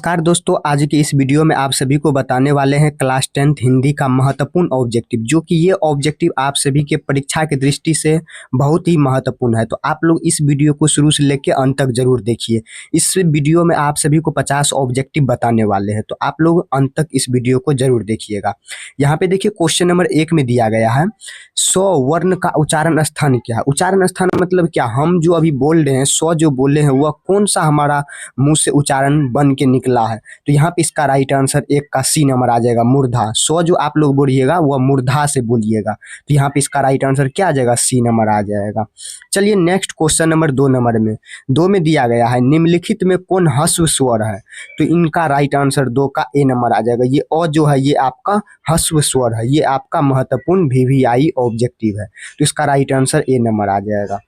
नमस्कार दोस्तों, आज की इस वीडियो में आप सभी को बताने वाले हैं क्लास 10th हिंदी का महत्वपूर्ण ऑब्जेक्टिव, जो कि ये ऑब्जेक्टिव आप सभी के परीक्षा की दृष्टि से बहुत ही महत्वपूर्ण है। तो आप लोग इस वीडियो को शुरू से लेकर अंत तक जरूर देखिए। इस वीडियो में आप सभी को 50 ऑब्जेक्टिव बताने वाले हैं, तो आप लोग अंत तक इस वीडियो को जरूर देखिएगा। यहाँ पे देखिए क्वेश्चन नंबर 1 में दिया गया है 100 वर्ण का उच्चारण स्थान क्या है। उच्चारण स्थान मतलब क्या, हम जो अभी बोल रहे हैं 100 जो बोले हैं वह कौन सा हमारा मुंह से उच्चारण बन के निकला है। तो यहाँ पे इसका राइट आंसर 1 का सी नंबर आ जाएगा, मूर्धा। 100 जो आप लोग बोलिएगा वह मूर्धा से बोलिएगा, तो यहाँ पे इसका राइट आंसर क्या आ जाएगा, सी नंबर आ जाएगा। चलिए नेक्स्ट क्वेश्चन नंबर 2 नंबर में 2 में दिया गया है निम्नलिखित में कौन ह्रस्व स्वर है। तो इनका राइट आंसर 2 का ए नंबर आ जाएगा। ये अ जो है ये आपका ह्रस्व स्वर है, ये आपका महत्वपूर्ण वीवीआई ऑब्जेक्टिव है, तो इसका राइट आंसर ए नंबर आ जाएगा।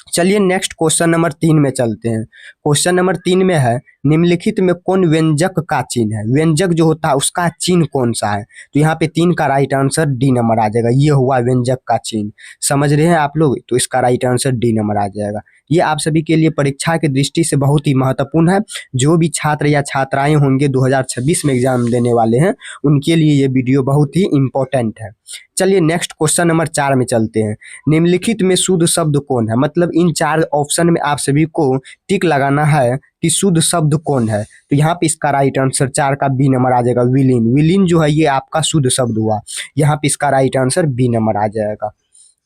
चलिए नेक्स्ट क्वेश्चन नंबर 3 में चलते हैं। क्वेश्चन नंबर 3 में है निम्नलिखित में कौन व्यंजक का चिन्ह है। व्यंजक जो होता है उसका चिन्ह कौन सा है। तो यहाँ पे 3 का राइट आंसर डी नंबर आ जाएगा। ये हुआ व्यंजक का चिन्ह, समझ रहे हैं आप लोग, तो इसका राइट आंसर डी नंबर आ जाएगा। ये आप सभी के लिए परीक्षा की दृष्टि से बहुत ही महत्वपूर्ण है। जो भी छात्र या छात्राएं होंगे 2026 में एग्जाम देने वाले हैं, उनके लिए ये वीडियो बहुत ही इंपॉर्टेंट है। चलिए नेक्स्ट क्वेश्चन नंबर 4 में चलते हैं। निम्नलिखित में शुद्ध शब्द कौन है। मतलब इन 4 ऑप्शन में आप सभी को टिक लगाना है कि शुद्ध शब्द कौन है। तो यहाँ पे इसका राइट आंसर 4 का बी नंबर आ जाएगा, विलीन। विलीन जो है ये आपका शुद्ध शब्द हुआ, यहाँ पे इसका राइट आंसर बी नंबर आ जाएगा।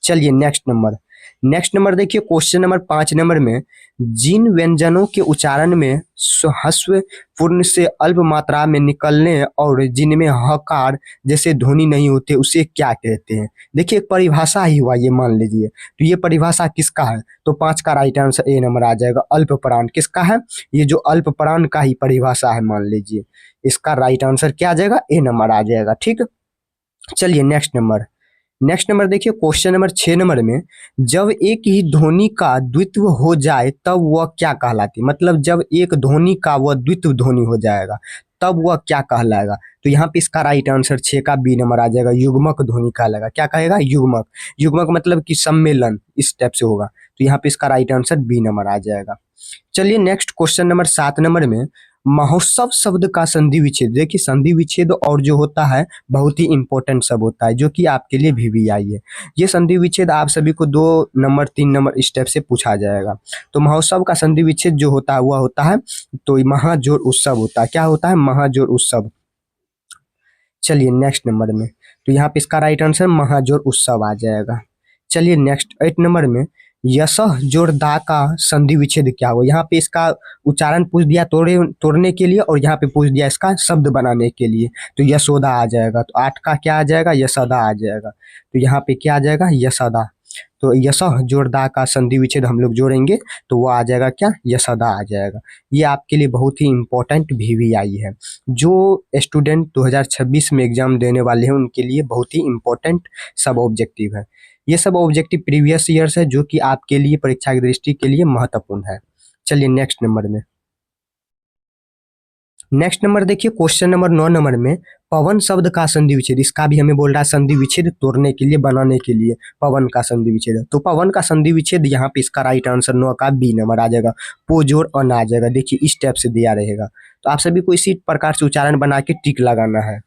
चलिए नेक्स्ट नंबर देखिए क्वेश्चन नंबर 5 नंबर में जिन व्यंजनों के उच्चारण में ह्रस्व पूर्ण से अल्प मात्रा में निकलने और जिनमें हकार जैसे ध्वनि नहीं होते उसे क्या कहते हैं। देखिए परिभाषा ही हुआ ये, मान लीजिए। तो ये परिभाषा किसका है, तो 5 का राइट आंसर ए नंबर आ जाएगा। अल्प प्राण किसका है, ये जो अल्प प्राण का ही परिभाषा है, मान लीजिए। इसका राइट आंसर क्या आ जाएगा, ए नंबर आ जाएगा। ठीक, चलिए नेक्स्ट नंबर देखिए क्वेश्चन नंबर 6 नंबर में जब एक ही ध्वनि का द्वित्व हो जाए तब वह क्या कहलाती। मतलब जब एक ध्वनि का वह द्वित्व ध्वनि हो जाएगा तब वह क्या कहलाएगा। तो यहाँ पे इसका राइट आंसर 6 का बी नंबर आ जाएगा, युग्मक ध्वनि कहलाएगा। क्या कहेगा, युग्मक। युग्मक मतलब कि सम्मेलन, इस टाइप से होगा, तो यहाँ पे इसका राइट आंसर बी नंबर आ जाएगा। चलिए नेक्स्ट क्वेश्चन नंबर 7 नंबर में महोत्सव शब्द का संधि विच्छेद। देखिए संधि विच्छेद और जो होता है बहुत ही इंपॉर्टेंट शब्द होता है, जो कि आपके लिए वीवीआई है। ये संधि विच्छेद आप सभी को 2 नंबर 3 नंबर स्टेप से पूछा जाएगा। तो महोत्सव का संधि विच्छेद जो होता है वह होता है, तो महाजोड़ उत्सव होता है। क्या होता है, महाजोड़ उत्सव। चलिए नेक्स्ट नंबर में, तो यहाँ पे इसका राइट आंसर महाजोड़ उत्सव आ जाएगा। चलिए नेक्स्ट 8 नंबर में यशः जोड़दा का संधि विच्छेद क्या हुआ। यहाँ पे इसका उच्चारण पूछ दिया तोड़ने के लिए, और यहाँ पे पूछ दिया इसका शब्द बनाने के लिए, तो यशोदा आ जाएगा। तो 8 का क्या आ जाएगा, यशोदा आ जाएगा। तो यहाँ पे क्या आ जाएगा, यशोदा। तो यशः जोड़दा का संधि विच्छेद हम लोग जोड़ेंगे तो वो आ जाएगा क्या, यशोदा आ जाएगा। ये आपके लिए बहुत ही इंपॉर्टेंट वीवीआई है। जो स्टूडेंट 2026 में एग्जाम देने वाले हैं उनके लिए बहुत ही इंपॉर्टेंट सब ऑब्जेक्टिव है। ये सब ऑब्जेक्टिव प्रीवियस ईयर्स है, जो कि आपके लिए परीक्षा की दृष्टि के लिए महत्वपूर्ण है। चलिए नेक्स्ट नंबर देखिए क्वेश्चन नंबर 9 नंबर में पवन शब्द का संधि विच्छेद। इसका भी हमें बोल रहा है संधि विच्छेद तोड़ने के लिए, बनाने के लिए पवन का संधि विच्छेद। तो पवन का संधि विच्छेद यहाँ पे इसका राइट आंसर 9 का बी नंबर आ जाएगा, पो जोड़ अन आ जाएगा। देखिए इस टाइप से दिया रहेगा, तो आप सभी को इसी प्रकार से उच्चारण बना के टिक लगाना है।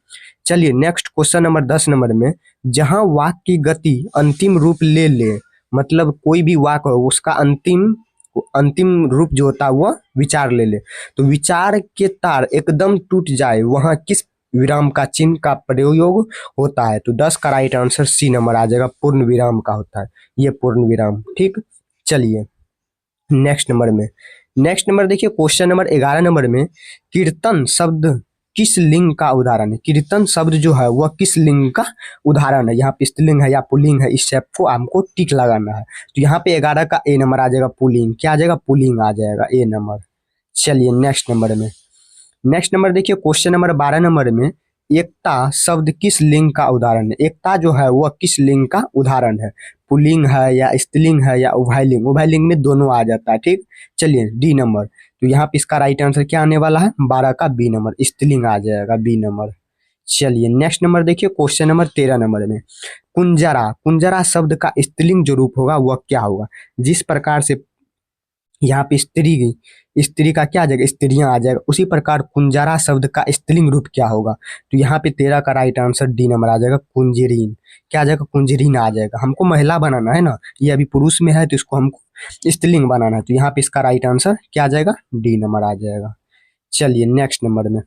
चलिए नेक्स्ट क्वेश्चन नंबर 10 नंबर में जहां वाक्य की गति अंतिम रूप ले ले, मतलब कोई भी वाक्य हो उसका अंतिम रूप जो होता है वह विचार ले ले, तो विचार के तार एकदम टूट जाए वहां किस विराम का चिन्ह का प्रयोग होता है। तो 10 का राइट आंसर सी नंबर आ जाएगा, पूर्ण विराम का होता है ये पूर्ण विराम। ठीक, चलिए नेक्स्ट नंबर देखिए क्वेश्चन नंबर 11 नंबर में कीर्तन शब्द किस लिंग का उदाहरण है। कीर्तन शब्द जो है वह किस लिंग का उदाहरण है। यहाँ पे स्त्रीलिंग है या पुल्लिंग है, इस शब्द को हमको टिक लगाना है। तो यहाँ पे 11 का ए नंबर आ जाएगा, पुल्लिंग। क्या आ जाएगा, पुल्लिंग आ जाएगा, ए नंबर। चलिए नेक्स्ट नंबर देखिए क्वेश्चन नंबर 12 नंबर में एकता शब्द किस लिंग का उदाहरण है। एकता जो है वह किस लिंग का उदाहरण है, पुल्लिंग है या स्त्रीलिंग है या उभयलिंग। उभयलिंग में दोनों आ जाता है। ठीक, चलिए डी नंबर। तो यहाँ पे इसका राइट आंसर क्या आने वाला है, 12 का बी नंबर, स्त्रीलिंग आ जाएगा, बी नंबर। चलिए नेक्स्ट नंबर देखिए क्वेश्चन नंबर 13 नंबर में कुंजरा शब्द का स्त्रीलिंग जो रूप होगा वह क्या होगा। जिस प्रकार से यहाँ पे स्त्री, स्त्री का क्या आ जाएगा, स्त्रियां आ जाएगा। उसी प्रकार कुंजारा शब्द का स्त्रीलिंग रूप क्या होगा, तो यहाँ पे 13 का राइट आंसर डी नंबर आ जाएगा, कुंजरीन। क्या आ जाएगा, कुंजरीन आ जाएगा। हमको महिला बनाना है ना, ये अभी पुरुष में है तो इसको हमको स्त्रीलिंग बनाना है, तो यहाँ पे इसका राइट आंसर क्या आ जाएगा, डी नंबर आ जाएगा। चलिए नेक्स्ट नंबर में,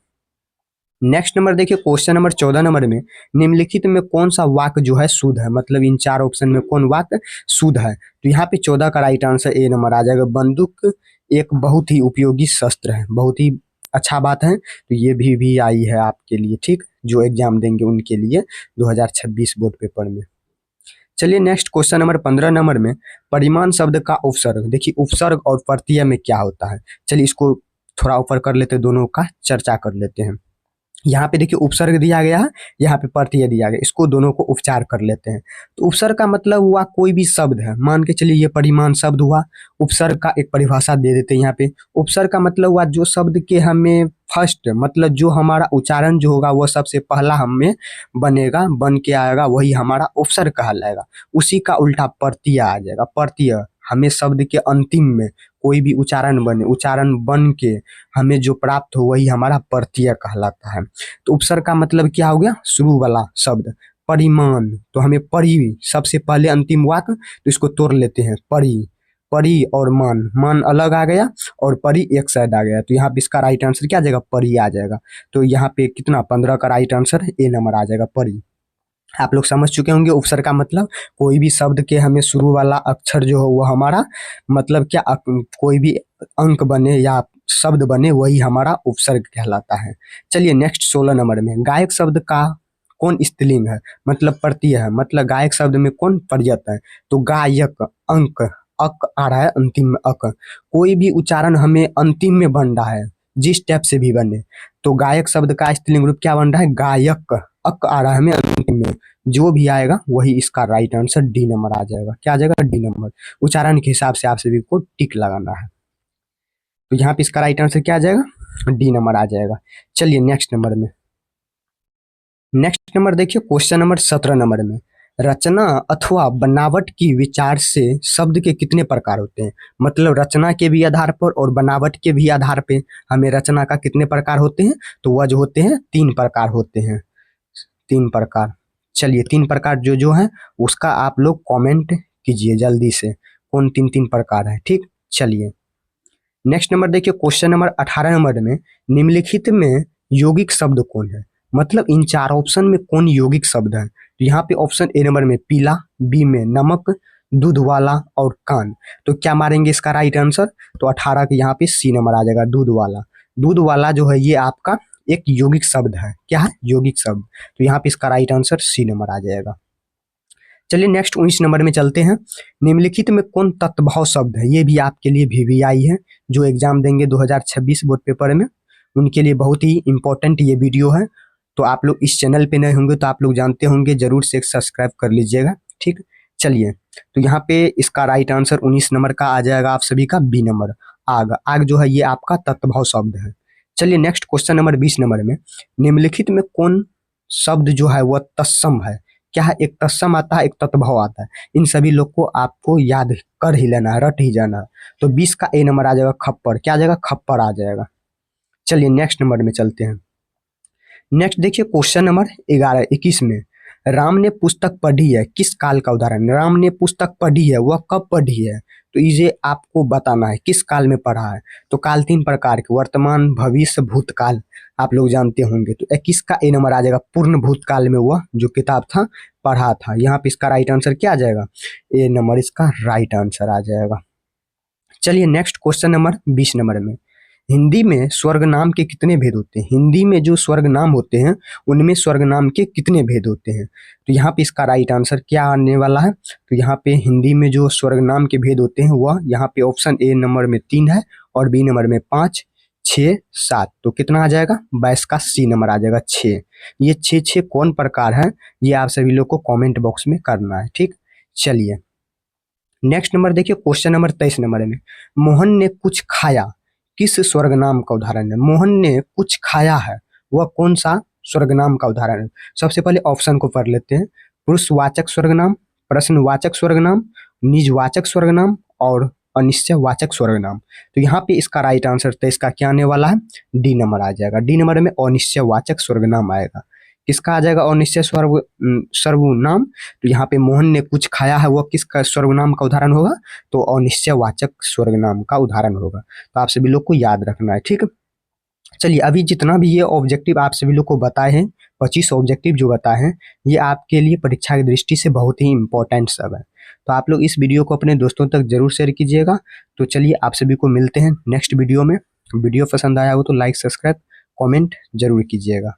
नेक्स्ट नंबर देखिए क्वेश्चन नंबर 14 नंबर में, निम्नलिखित में कौन सा वाक्य जो है शुद्ध है, मतलब इन चार ऑप्शन में कौन वाक्य शुद्ध है, तो यहाँ पे 14 का राइट आंसर ए नंबर आ जाएगा। बंदूक एक बहुत ही उपयोगी शस्त्र है, बहुत ही अच्छा बात है, तो ये भी आई है आपके लिए, ठीक, जो एग्जाम देंगे उनके लिए 2026 बोर्ड पेपर में। चलिए नेक्स्ट क्वेश्चन नंबर 15 नंबर में, परिमाण शब्द का उपसर्ग, देखिए उपसर्ग और प्रत्यय में क्या होता है, चलिए इसको थोड़ा ऊपर कर लेते हैं, दोनों का चर्चा कर लेते हैं। यहाँ पे देखिए उपसर्ग दिया गया है, यहाँ पे प्रत्यय दिया गया, इसको दोनों को उपचार कर लेते हैं। तो उपसर्ग का मतलब हुआ कोई भी शब्द है, मान के चलिए ये परिमाण शब्द हुआ, उपसर्ग का एक परिभाषा दे देते हैं यहाँ पे। उपसर्ग का मतलब हुआ जो शब्द के हमें फर्स्ट, मतलब जो हमारा उच्चारण जो होगा वो सबसे पहला हमें बनेगा, बन के आएगा, वही हमारा उपसर्ग कहलाएगा। उसी का उल्टा प्रत्यय आ जाएगा। प्रत्यय हमें शब्द के अंतिम में कोई भी उच्चारण बने, उच्चारण बन के हमें जो प्राप्त हो वही हमारा प्रत्यय कहलाता है। तो उपसर्ग का मतलब क्या हो गया, शुरू वाला शब्द। परिमाण, तो हमें परि, सबसे पहले अंतिम वाक्य, तो इसको तोड़ लेते हैं, परि, परि और मान, मान अलग आ गया और परि एक साइड आ गया, तो यहाँ पे इसका राइट आंसर क्या आ जाएगा, परि आ जाएगा। तो यहाँ पे कितना, 15 का राइट आंसर ए नंबर आ जाएगा, परि। आप लोग समझ चुके होंगे उपसर्ग का मतलब कोई भी शब्द के हमें शुरू वाला अक्षर जो हो वो हमारा मतलब क्या, कोई भी अंक बने या शब्द बने वही हमारा उपसर्ग कहलाता है। चलिए नेक्स्ट 16 नंबर में, गायक शब्द का कौन स्त्रीलिंग है, मतलब प्रत्यय है, मतलब गायक शब्द में कौन पर्यायत है, तो गायक, अंक, अक आ रहा है अंतिम में, अक, कोई भी उच्चारण हमें अंतिम में बन रहा है जिस टाइप से भी बने, तो गायक शब्द का स्त्रीलिंग रूप क्या बन रहा है, गायक, अक आ रहा है हमें अंतिम में, जो भी आएगा वही इसका राइट आंसर डी नंबर आ जाएगा। क्या आ जाएगा, डी नंबर। उच्चारण के हिसाब से आप सभी को टिक लगाना है, तो यहाँ पे इसका राइट आंसर क्या आ जाएगा, डी नंबर आ जाएगा। चलिए नेक्स्ट नंबर में, नेक्स्ट नंबर देखिए क्वेश्चन नंबर 17 नंबर में, रचना अथवा बनावट की विचार से शब्द के कितने प्रकार होते हैं, मतलब रचना के भी आधार पर और बनावट के भी आधार पे हमें रचना का कितने प्रकार होते हैं, तो वह जो होते हैं 3 प्रकार होते हैं, 3 प्रकार। चलिए 3 प्रकार जो जो है उसका आप लोग कमेंट कीजिए जल्दी से, कौन 3 प्रकार है, ठीक। चलिए नेक्स्ट नंबर देखिए क्वेश्चन नंबर 18 नंबर में, निम्नलिखित में यौगिक शब्द कौन है, मतलब इन 4 ऑप्शन में कौन यौगिक शब्द है, तो यहाँ पे ऑप्शन ए नंबर में पीला, बी में नमक, दूध वाला और कान, तो क्या मारेंगे इसका राइट आंसर, तो 18 के यहाँ पे सी नंबर आ जाएगा, दूध वाला। दूध वाला जो है ये आपका एक यौगिक शब्द है, क्या है, यौगिक शब्द, तो यहाँ पे इसका राइट आंसर सी नंबर आ जाएगा। चलिए नेक्स्ट 19 नंबर में चलते हैं, निम्नलिखित में कौन तत्भव शब्द है, ये भी आपके लिए वीवीआई है, जो एग्जाम देंगे 2026 बोर्ड पेपर में उनके लिए बहुत ही इंपॉर्टेंट ये वीडियो है। तो आप लोग इस चैनल पे नए होंगे तो आप लोग जानते होंगे, जरूर से सब्सक्राइब कर लीजिएगा, ठीक। चलिए तो यहाँ पे इसका राइट आंसर 19 नंबर का आ जाएगा आप सभी का, बी नंबर, आग। आग जो है ये आपका तत्भव शब्द है। चलिए नेक्स्ट क्वेश्चन नंबर 20 नंबर में, निम्नलिखित में कौन शब्द जो है वह तत्सम है, क्या है, एक तत्सम आता है एक तत्भव आता है, इन सभी लोग को आपको याद कर ही लेना है, रट ही जाना है। तो 20 का ए नंबर आ जाएगा खप्पर, क्या आ जाएगा, खप्पर आ जाएगा। चलिए नेक्स्ट नंबर में चलते हैं, नेक्स्ट देखिए क्वेश्चन नंबर 21 में, राम ने पुस्तक पढ़ी है, किस काल का उदाहरण, राम ने पुस्तक पढ़ी है वह कब पढ़ी है, तो इसे आपको बताना है किस काल में पढ़ा है। तो काल 3 प्रकार के, वर्तमान, भविष्य, भूतकाल, आप लोग जानते होंगे। तो 21 का ए नंबर आ जाएगा, पूर्ण भूतकाल में वह जो किताब था पढ़ा था। यहाँ पे इसका राइट आंसर क्या आ जाएगा, ए नंबर इसका राइट आंसर आ जाएगा। चलिए नेक्स्ट क्वेश्चन नंबर 20 नंबर में, हिंदी में स्वर्ग नाम के कितने भेद होते हैं, हिंदी में जो स्वर्ग नाम होते हैं उनमें स्वर्ग नाम के कितने भेद होते हैं, तो यहाँ पे इसका राइट आंसर क्या आने वाला है, तो यहाँ पे हिंदी में जो स्वर्ग नाम के भेद होते हैं वह यहाँ पे ऑप्शन ए नंबर में 3 है और बी नंबर में 5, 6, 7, तो कितना आ जाएगा, 22 का सी नंबर आ जाएगा 6। ये 6 कौन प्रकार है ये आप सभी लोग को कॉमेंट बॉक्स में करना है, ठीक। चलिए नेक्स्ट नंबर देखिए क्वेश्चन नंबर 23 नंबर में, मोहन ने कुछ खाया किस स्वर्गनाम का उदाहरण है, मोहन ने कुछ खाया है वह कौन सा स्वर्गनाम का उदाहरण है। सबसे पहले ऑप्शन को पढ़ लेते हैं, पुरुषवाचक स्वर्गनाम, प्रश्नवाचक स्वर्गनाम, निजवाचक स्वर्गनाम और अनिश्चयवाचक स्वर्गनाम। तो यहाँ पे इसका राइट आंसर तो इसका क्या आने वाला है, डी नंबर आ जाएगा। डी नंबर में अनिश्चयवाचक स्वर्गनाम आएगा। किसका आ जाएगा अनिश्चय सर्वनाम, तो यहाँ पे मोहन ने कुछ खाया है, वह किसका सर्वनाम का उदाहरण होगा, तो अनिश्चयवाचक स्वर्गनाम का उदाहरण होगा। तो आप सभी लोग को याद रखना है, ठीक है। चलिए, अभी जितना भी ये ऑब्जेक्टिव आप सभी लोग को बताए हैं, 25 ऑब्जेक्टिव जो बताए हैं, ये आपके लिए परीक्षा की दृष्टि से बहुत ही इंपॉर्टेंट सब है। तो आप लोग इस वीडियो को अपने दोस्तों तक जरूर शेयर कीजिएगा। तो चलिए, आप सभी को मिलते हैं नेक्स्ट वीडियो में। वीडियो पसंद आया हो तो लाइक, सब्सक्राइब, कमेंट जरूर कीजिएगा।